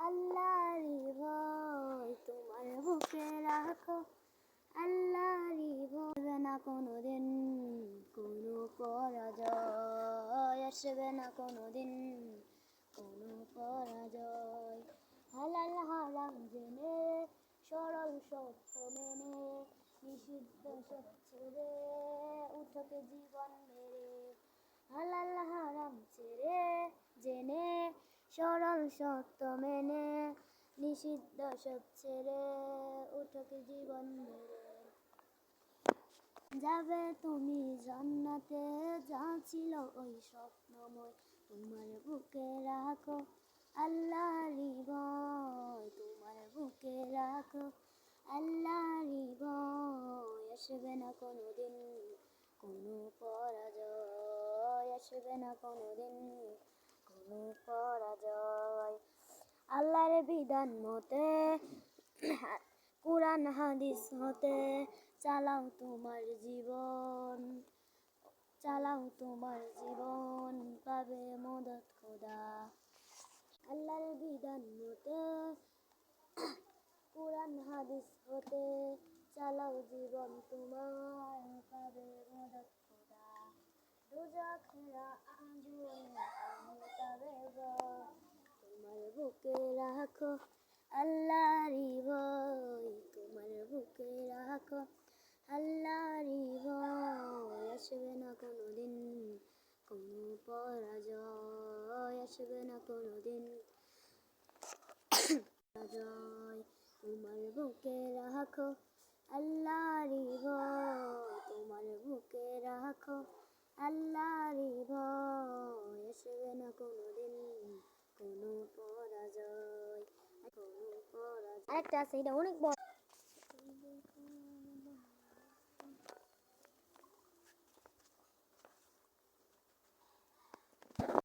আল্লাহরই ভয় তোমার বুকে রাখো, আল্লাহরই ভয় না কোনোদিন কোনো পরাজয়, আসবে না কোনোদিন কোনো পরাজয়। হালাল হারাম জেনে সরল সত্য মেনে নিষিদ্ধ সব ছেড়ে উঠোকে জীবন মেরে। হালাল হারাম ছেড়ে জেনে সরল সত্য মেনে নিষিদ্ধ সব ছেড়ে উঠোকে জীবন মেরে। যাবে তুমি জান্নাতে, যা ছিল ওই স্বপ্নময় তোমার বুকে রাখো, আল্লাহরই ভয় তোমার বুকে রাখো, আল্লাহরই ভয় আসবে না কোনোদিন কোনো পরাজয়, আসবে না কোনোদিন কোনো পরাজয়। আল্লাহর বিধান মতে কুরআন হাদিস হতে চালাও তোমার জীবন, চালাও তোমার জীবন, পাবে মদদ খোদা। আল্লাহর বিধান মতে কুরআন হাদিস হতে চালাও জীবন তোমার, পাবে মদদ খোদা। দোজাখেরা আগুন পাবে ভয় তোমার বুকে রাখো, আল্লাহরই ভয় তোমার বুকে রাখো, আল্লাহরই ভয় আসবে না কোনোদিন কোনো পরাজয়, আসবে না কোনোদিন পরাজয়। তোমার বুকে রাখো, আল্লাহরই ভয় তোমার বুকে রাখো, আল্লাহরই ভয় আসবে না কোনোদিন কোনো পরাজয়, কোনো পরাজয়। আরেকটা আছে, এটা অনেক বড়।